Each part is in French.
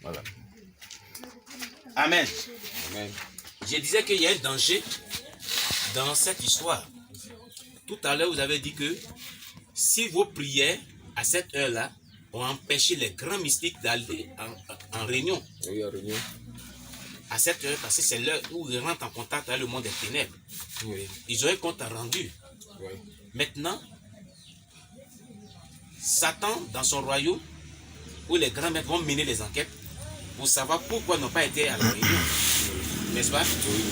Voilà. Amen. Amen. Je disais qu'il y a un danger dans cette histoire. Tout à l'heure, vous avez dit que si vos prières à cette heure-là ont empêché les grands mystiques d'aller en réunion. Oui, en réunion. À cette heure, parce que c'est l'heure où ils rentrent en contact avec le monde des ténèbres. Oui. Ils ont un compte rendu. Oui. Maintenant, Satan, dans son royaume, où les grands maîtres vont mener les enquêtes pour savoir pourquoi ils n'ont pas été à la réunion. N'est-ce pas? Oui.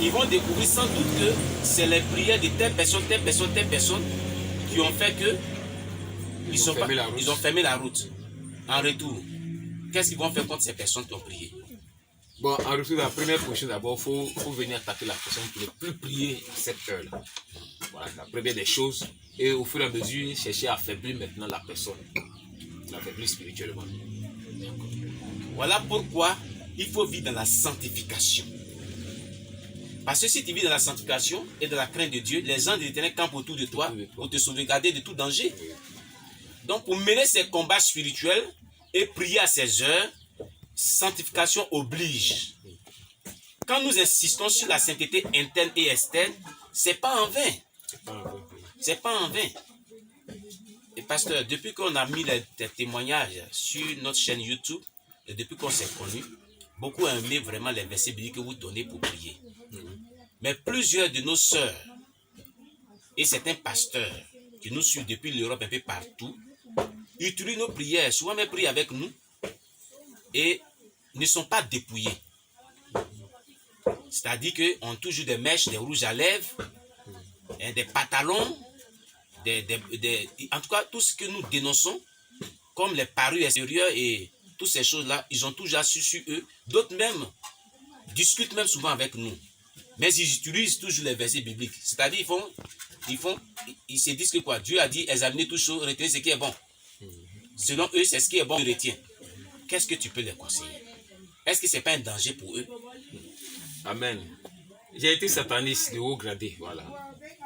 Ils vont découvrir sans doute que c'est les prières de telle personne qui ont fait que ils ont fermé la route. En retour, qu'est-ce qu'ils vont faire contre ces personnes qui ont prié? Bon, en retour, la première question, d'abord, il faut venir attaquer la personne qui ne peut plus prier cette heure-là. Voilà, la première des choses. Et au fur et à mesure, chercher à affaiblir maintenant la personne. L'affaiblir spirituellement. Voilà pourquoi il faut vivre dans la sanctification. Parce que si tu vis dans la sanctification et dans la crainte de Dieu, les anges de l'Éternel campent autour de toi pour te sauvegarder de tout danger. Donc pour mener ces combats spirituels et prier à ces heures, sanctification oblige. Quand nous insistons sur la sainteté interne et externe, c'est pas en vain. C'est pas en vain. Et pasteur, depuis qu'on a mis les témoignages sur notre chaîne YouTube, et depuis qu'on s'est connus, beaucoup ont aimé vraiment les versets bibliques que vous donnez pour prier. Mais plusieurs de nos sœurs et certains pasteurs qui nous suivent depuis l'Europe un peu partout, utilisent nos prières, souvent même prient avec nous, et ne sont pas dépouillés. C'est-à-dire qu'on a toujours des mèches, des rouges à lèvres, des pantalons, en tout cas tout ce que nous dénonçons, comme les parures extérieures et toutes ces choses-là, ils ont toujours su sur eux. D'autres même discutent même souvent avec nous. Mais ils utilisent toujours les versets bibliques. C'est-à-dire ils se disent que quoi? Dieu a dit, examinez toutes choses, retenez ce qui est bon. Selon eux, c'est ce qui est bon, ils retiennent. Qu'est-ce que tu peux les conseiller? Est-ce que ce n'est pas un danger pour eux? Amen. J'ai été sataniste de haut gradé, voilà.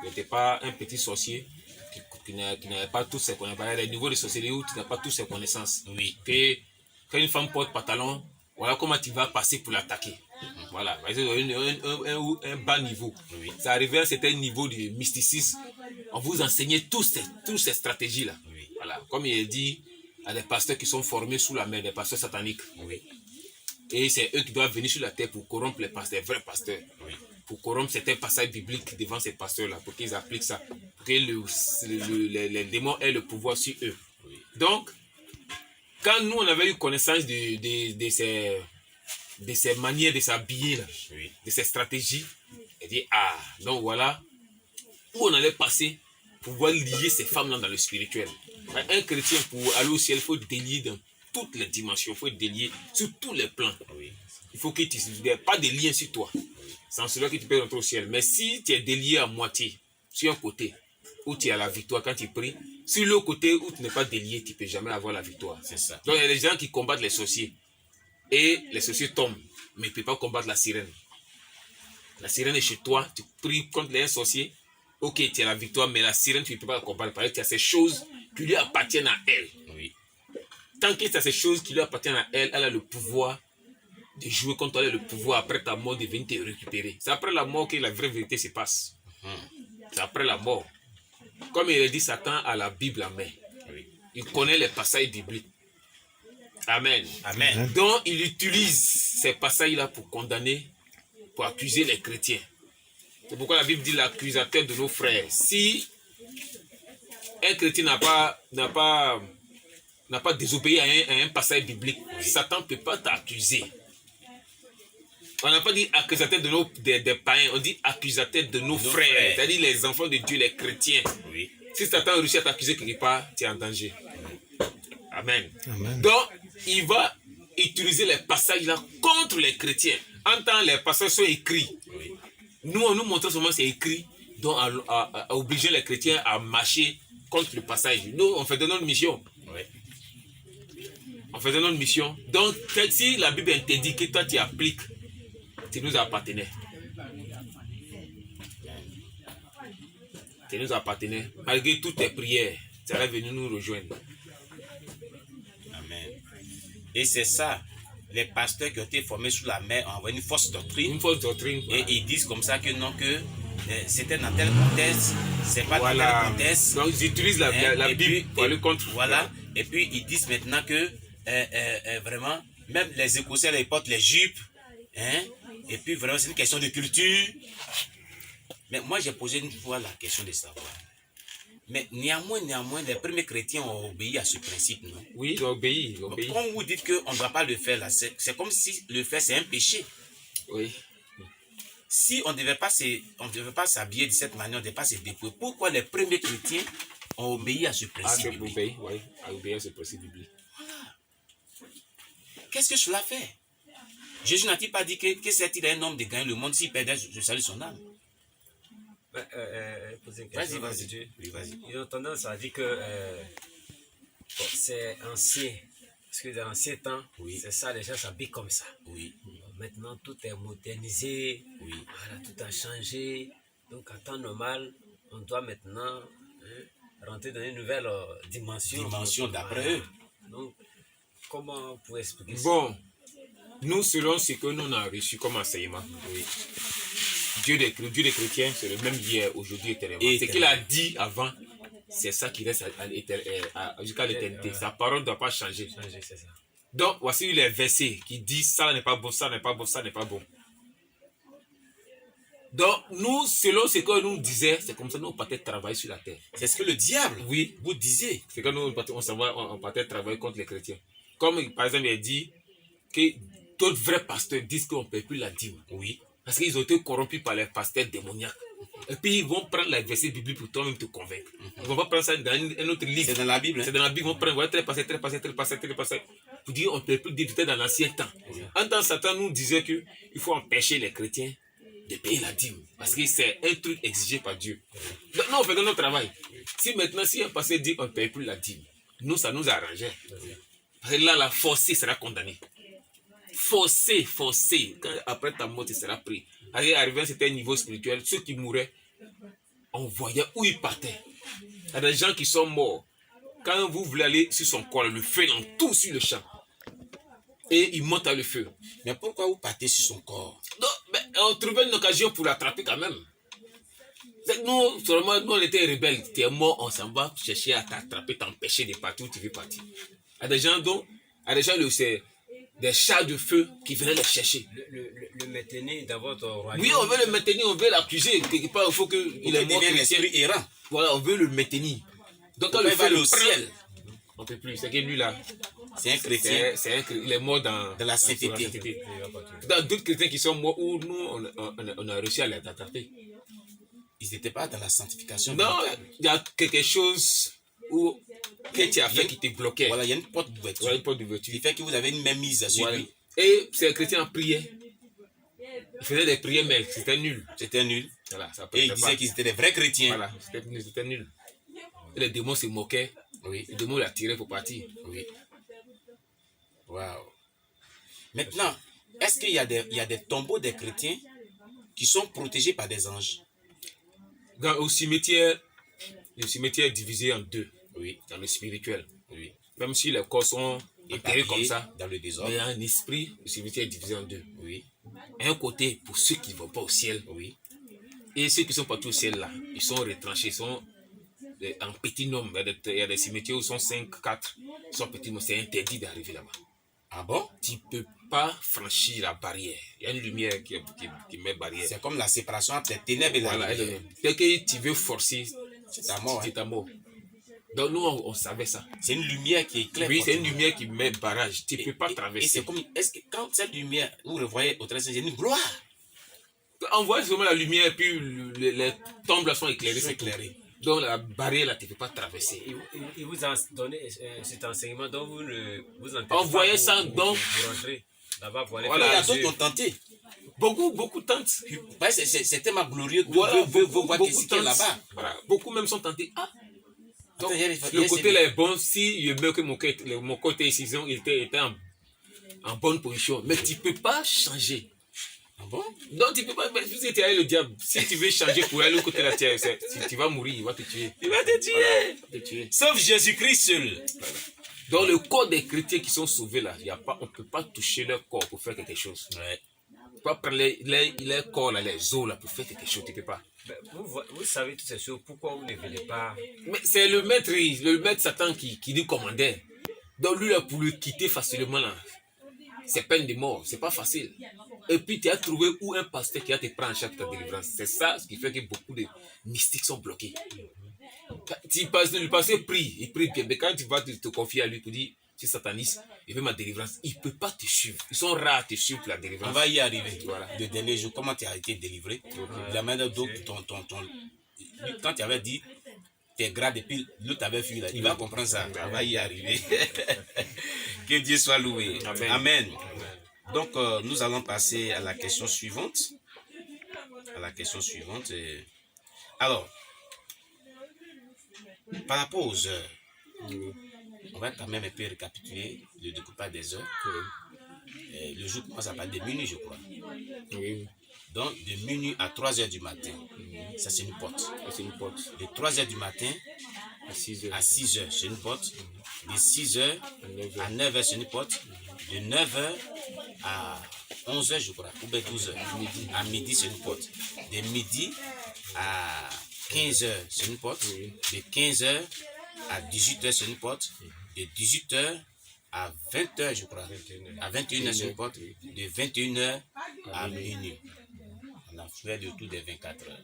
Je n'étais pas un petit sorcier qui n'avait pas tous ses connaissances. Il y a des niveaux de sorcellerie où tu n'as pas toutes ses connaissances. Oui. Et quand une femme porte pantalon, voilà comment tu vas passer pour l'attaquer. Voilà, un bas niveau. Oui. Ça arrivait à un certain niveau de mysticisme. On vous enseignait toutes ces stratégies-là. Oui. Voilà, comme il est dit, il y a des pasteurs qui sont formés sous la main des pasteurs sataniques. Oui. Et c'est eux qui doivent venir sur la terre pour corrompre les pasteurs, les vrais pasteurs. Oui. Pour corrompre certains passages bibliques devant ces pasteurs-là, pour qu'ils appliquent ça, pour que les démons aient le pouvoir sur eux. Oui. Donc, quand nous, on avait eu connaissance de ces manières de s'habiller, là, Oui. de ces stratégies, on dit, ah, donc voilà, où on allait passer pour pouvoir lier ces femmes-là dans le spirituel. Un chrétien, pour aller au ciel, il faut délier dans toutes les dimensions, il faut être délié sur tous les plans. Oui. Il faut qu'il n'y ait pas de lien sur toi. C'est en cela que tu peux rentrer au ciel. Mais si tu es délié à moitié, sur un côté, où tu as la victoire quand tu pries, sur l'autre côté où tu n'es pas délié, tu ne peux jamais avoir la victoire. C'est ça. Donc il y a des gens qui combattent les sorciers. Et les sorciers tombent, mais ils ne peuvent pas combattre la sirène. La sirène est chez toi, tu pries contre les sorciers. Ok, tu as la victoire, mais la sirène, tu ne peux pas la combattre. Parce que tu as ces choses qui lui appartiennent à elle. Oui. Tant que tu as ces choses qui lui appartiennent à elle, elle a le pouvoir de jouer contre toi, elle a le pouvoir après ta mort de venir te récupérer. C'est après la mort que la vraie vérité se passe. C'est après la mort. Comme il a dit, Satan a la Bible en main. Oui. Il connaît les passages bibliques. Amen. Amen. Donc, il utilise ces passages-là pour condamner, pour accuser les chrétiens. C'est pourquoi la Bible dit l'accusateur de nos frères. Si un chrétien n'a pas désobéi à un passage biblique, oui, Satan ne peut pas t'accuser. On n'a pas dit accusateur des païens, on dit accusateur de nos frères, c'est-à-dire les enfants de Dieu, les chrétiens. Oui. Si Satan réussit à t'accuser quelque part, tu es en danger. Amen. Amen. Donc, il va utiliser les passages là contre les chrétiens. En tant que les passages sont écrits, Oui. nous, on nous montre seulement c'est écrit, donc à obliger les chrétiens à marcher contre le passage. Nous, on fait de notre mission. Oui. On faisait notre mission. Donc, si la Bible interdit que toi tu appliques, tu nous appartenais. Tu nous appartenais. Malgré toutes tes prières, tu allais venir nous rejoindre. Amen. Et c'est ça les pasteurs qui ont été formés sous la mer ont envoyé une fausse doctrine. Une fausse doctrine. Et ils disent comme ça que non, que c'était dans tel contexte, c'est pas dans tel contexte. Donc ils utilisent la Bible pour aller contre. Voilà. Et puis ils disent maintenant que vraiment, même les Écossais ils portent les jupes. Hein? Et puis vraiment, c'est une question de culture. Mais moi, j'ai posé une fois la question de savoir. Mais néanmoins, les premiers chrétiens ont obéi à ce principe, non? Oui, ils ont obéi. Quand vous dites qu'on ne doit pas le faire là, c'est comme si le faire c'est un péché. Oui. Si on ne devait pas s'habiller de cette manière, on ne devait pas se dépouiller. Pourquoi les premiers chrétiens ont obéi à ce principe biblique? Oui, à obéir à ce principe biblique. Voilà. Qu'est-ce que cela fait? Jésus n'a-t-il pas dit que c'est-il un homme de gagner le monde s'il perdait je salue son âme? Vas-y. Oui, vas-y. Ils ont tendance à dire que c'est ancien. Parce que dans l'ancien temps, oui, c'est ça, les gens s'habillent comme ça. Oui. Maintenant, tout est modernisé. Oui. Voilà, tout a changé. Donc, en temps normal, on doit maintenant rentrer dans une nouvelle dimension. D'après eux. Donc, comment vous pouvez expliquer ça? Bon, nous, selon ce que nous avons reçu comme enseignement, oui. Dieu des chrétiens, c'est le même hier, aujourd'hui, éternellement. Ce qu'il a dit avant, c'est ça qui reste jusqu'à l'éternité. Sa parole ne doit pas changer. C'est ça. Donc, voici les versets qui disent ça n'est pas bon, ça n'est pas bon, ça n'est pas bon. Donc, nous, selon ce que nous disait, c'est comme ça que nous partons travailler sur la terre. C'est ce que le diable vous disiez. C'est que nous, on partait travailler contre les chrétiens. Comme, par exemple, il dit que d'autres vrais pasteurs disent qu'on ne paie plus la dîme. Oui. Parce qu'ils ont été corrompus par les pasteurs démoniaques. Et puis ils vont prendre la verset biblique pour toi-même te convaincre. Ils ne vont pas prendre ça dans un autre livre. C'est dans la Bible. C'est dans la Bible. Ils vont prendre, voilà, tel passage. Pour dire on ne peut plus dire dans l'ancien temps. En temps, Satan nous disait qu'il faut empêcher les chrétiens de payer la dîme. Parce que c'est un truc exigé par Dieu. Donc nous, on fait notre travail. Si un pasteur dit on ne paye plus la dîme, nous, ça nous arrangeait. Parce que là, la forcée sera condamnée. Forcé. Après ta mort, tu seras pris. Arrivé à un certain niveau spirituel, ceux qui mouraient, on voyait où ils partaient. Il y a des gens qui sont morts. Quand vous voulez aller sur son corps, le feu dans tout sur le champ. Et il monte à le feu. Mais pourquoi vous partez sur son corps? Non, on trouvait une occasion pour l'attraper quand même. Nous, seulement, nous, on était rebelles. Tu es mort, on s'en va chercher à t'attraper, t'empêcher de partir où tu veux partir. Il y a des gens dont, c'est des chars de feu qui venaient le chercher. Le maintenir dans votre royaume. Oui, on veut le maintenir, on veut l'accuser. Quelque part, il faut qu'il ait mort l'esprit errant. Voilà, on veut le maintenir. Donc, quand il va au ciel, on ne peut plus. C'est que lui là, c'est un chrétien. Il est mort dans la sainteté. Dans d'autres chrétiens qui sont morts, où nous, on a réussi à les attraper. Ils n'étaient pas dans la sanctification. Non, il y a quelque chose que tu as fait qui te bloquait. Voilà, il y a une porte d'ouverture. Il fait que vous avez une même mise sur lui. Et ces chrétiens priaient. Ils faisaient des prières, mais c'était nul. Voilà, et ils disaient qu'ils étaient des vrais chrétiens. Voilà, c'était nul. Et les démons se moquaient. Oui. Les démons l'attiraient pour partir. Oui. Waouh. Maintenant, est-ce qu'il y a des tombeaux des chrétiens qui sont protégés par des anges? Le cimetière est divisé en deux. Oui. Dans le spirituel. Oui. Même si les corps sont enterrés comme ça, dans le désordre. mais en esprit, le cimetière est divisé en deux. Oui. Un côté pour ceux qui ne vont pas au ciel. Oui. Et ceux qui sont partis au ciel là, ils sont retranchés, ils sont en petit nombre. Il y a des cimetières où ils sont 5, 4, ils sont petits nombre. C'est interdit d'arriver là-bas. Ah bon? Tu ne peux pas franchir la barrière. Il y a une lumière qui met barrière. C'est comme la séparation entre les ténèbres et la lumière. Dès que tu veux forcer, c'est ta mort. C'est ta mort. Donc nous, on savait ça. C'est une lumière qui éclaire. Oui, c'est une lumière qui met barrage. Tu ne peux pas traverser. Et c'est comme, est-ce que quand cette lumière, vous le voyez au travers, c'est une gloire. On voit seulement la lumière et puis les tombes là sont éclairées. C'est éclairé. Donc la barrière là, tu ne peux pas traverser. Il vous a donné cet enseignement dont vous entendez. On voyait ça donc. Pour rentrer là-bas, voilà, il y a d'autres qui ont tenté. Beaucoup tentent. C'est tellement glorieux. Voilà, vous voyez ce qu'il y a là-bas. Voilà. Beaucoup même sont tentés. Ah. Donc, attends, le côté là est bon. Si je veux que mon corps était ici, il était en bonne position. Mais tu ne peux pas changer. Ah bon? Donc tu ne peux pas. Si tu as le diable, si tu veux changer pour aller au côté là, tu vas mourir, il va te tuer. Il va te tuer. Voilà, il va te tuer. Sauf Jésus-Christ seul. Voilà. Dans le corps des chrétiens qui sont sauvés là, on ne peut pas toucher leur corps pour faire quelque chose. Ouais. On ne peut pas prendre leur corps, là, les os là, pour faire quelque chose. Tu peux pas. Vous savez toutes ces choses, pourquoi vous ne venez pas? Mais c'est le maître Satan qui nous commandait. Donc lui, là, pour le quitter facilement, là, c'est peine de mort. C'est pas facile. Et puis, tu as trouvé où un pasteur qui va te prendre en charge ta délivrance. C'est ça ce qui fait que beaucoup de mystiques sont bloqués. Le pasteur prie, il prie bien. Mais quand tu vas te confier à lui pour dire, c'est sataniste, il veut ma délivrance, il ne peut pas te suivre. Ils sont rares à te suivre pour la délivrance. On va y arriver. Voilà. Le dernier jour, comment tu as été délivré? La main de dos, quand tu avais dit tes grades et puis l'autre avait fui là, il va comprendre ça. On va y arriver. Que Dieu soit loué. Amen. Amen. Donc, nous allons passer à la question suivante. Alors, par rapport aux heures, on va quand même un peu récapituler le découpage des heures. Le jour commence à partir de minuit, je crois. Oui. Donc, de minuit à 3 heures du matin, ça c'est une porte. De 3 heures du matin À 6 heures. à 6 heures, c'est une porte. De 6 heures à 9 heures, c'est une porte. De 9 heures à 11 heures, je crois, ou bien 12 heures. À midi, c'est une porte. De midi à 15 heures, c'est une porte. De 15 heures à 18 heures, c'est une porte. De 18 heures à 20 heures, je crois. À 21 heures, c'est une porte. De 21 heures à minuit. On a fait le tour des 24 heures.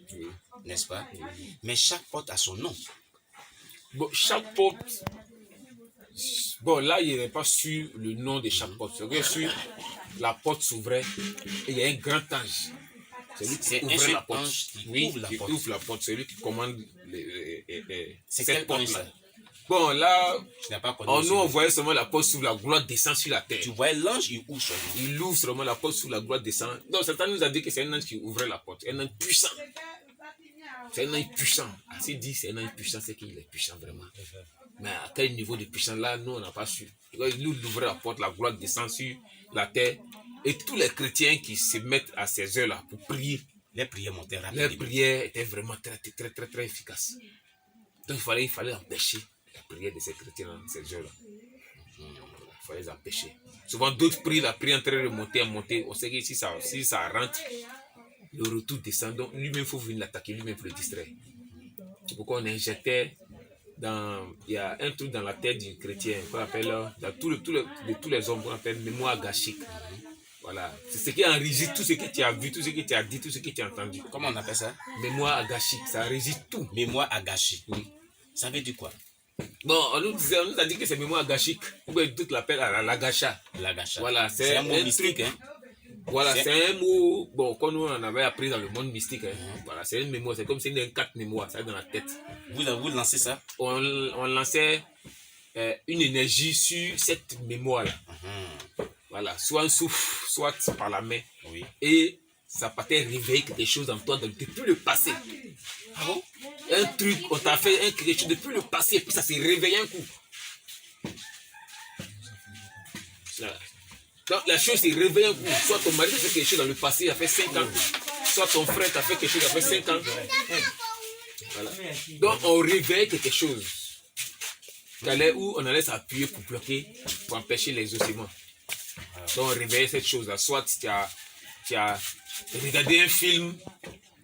N'est-ce pas? Mais chaque porte a son nom. Bon, chaque porte. Bon, là, il n'est pas sur le nom de chaque porte. C'est sur la porte s'ouvrait et il y a un grand ange. C'est lui qui C'est un ouvre seul la porte. ange qui Oui, ouvre la qui porte. ouvre la porte. C'est lui qui commande C'est cette quel porte ange là. ça? Bon, là, Tu n'as pas connu en aussi. nous, on voyait seulement la porte s'ouvre, la gloire descend sur la terre. Tu vois l'ange, il ouvre sur lui. Il ouvre seulement la porte sous la gloire descend. Donc, Satan nous a dit que c'est un ange qui ouvrait la porte. Un ange puissant. C'est un ange puissant. S'il dit c'est un ange puissant, c'est qu'il est puissant vraiment. Mais à quel niveau de puissance là, nous, on n'a pas su. Il ouvrait la porte, la gloire descend sur la terre. Et tous les chrétiens qui se mettent à ces heures-là pour prier, Les prières montaient les rapidement. prières étaient vraiment très efficaces. Donc, il fallait empêcher la prière de ces chrétiens dans ces heures-là. Il fallait les empêcher. Souvent, d'autres prient la prière en train de monter. On sait que si ça rentre, le retour descend. Donc, lui-même, il faut venir l'attaquer, lui-même, pour le distraire. C'est pourquoi on injectait il y a un truc dans la tête du chrétien qu'on appelle, de tous les hommes, qu'on appelle mémoire agashique. Voilà. C'est ce qui enregistre tout ce que tu as vu, tout ce que tu as dit, tout ce que tu as entendu. Comment on appelle ça? Mémoire agashique, ça enregistre tout. Mémoire agachée. Oui. Ça veut dire quoi? Bon, on nous a dit que c'est mémoire agashique. Ou bien d'autres l'appellent l'agacha. L'agacha. Voilà, C'est un mot mystique, truc. hein? Voilà, c'est un mot, bon, comme nous on avait appris dans le monde mystique. Voilà, c'est une mémoire, c'est comme si une carte mémoire, ça est dans la tête. Vous lancez ça? On lançait une énergie sur cette mémoire-là. Voilà, soit un souffle, soit par la main. Oui. Et ça partait réveiller quelque chose en toi depuis le passé. Ah bon? Un truc, on t'a fait quelque chose depuis le passé, et puis ça s'est réveillé un coup. Voilà. Donc la chose s'est réveillée un coup. Soit ton mari t'a fait quelque chose dans le passé, il a fait 5 ans. Soit ton frère t'a fait quelque chose, il a fait 5 ans. Voilà. Donc on réveille quelque chose. Où on allait s'appuyer pour bloquer, pour empêcher les ossements. Donc on réveille cette chose-là. Soit tu as regardé un film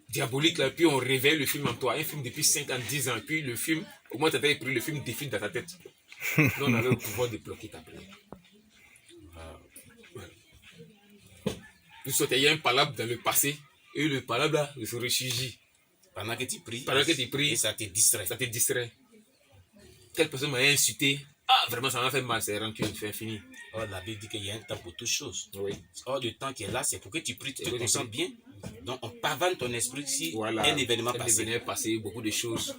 diabolique, là, puis on réveille le film en toi. Un film depuis 5 ans, 10 ans, et puis le film, au moins tu as pris le film défile dans ta tête. Donc on avait le pouvoir de bloquer ta prière. Soit il y a un palabre dans le passé, et le palabre là, il se ressurgit. Pendant que tu pries. Et ça te distrait. Ça te distrait. Quelle personne m'a insulté. Ah, vraiment, ça m'a fait mal, c'est rancune, c'est infini. Or, la Bible dit qu'il y a un temps pour toutes choses. Oui. Or, le temps qui est là, c'est pour que tu pries, tu te concentres bien. Donc, on pavane ton esprit si Voilà. un événement passé. Beaucoup de choses.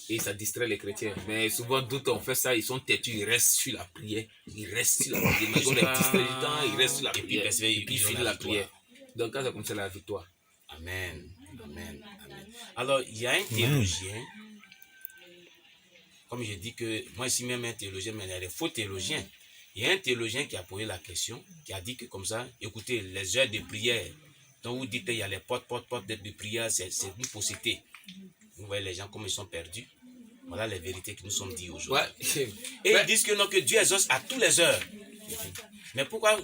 Et ça distrait les chrétiens. Mais souvent, d'autres ont fait ça, ils sont têtus, ils restent sur la prière. Ils restent sur la prière. Ils ont les distraits du temps, ils restent sur la prière. Et puis, ils finissent la prière. Donc, quand ça commence, c'est la victoire. Amen. Amen. Amen. Alors, il y a un théologien, comme je dis que moi ici même un théologien, mais il y a des faux théologiens. Il y a un théologien qui a posé la question, qui a dit que comme ça, écoutez, les heures de prière, donc vous dites qu'il y a les portes de prière, c'est une fausseté. Vous voyez les gens comme ils sont perdus. Voilà les vérités qui nous sont dites aujourd'hui. Ouais. Et Ouais. ils disent que non, que Dieu exauce à toutes les heures. Mais pourquoi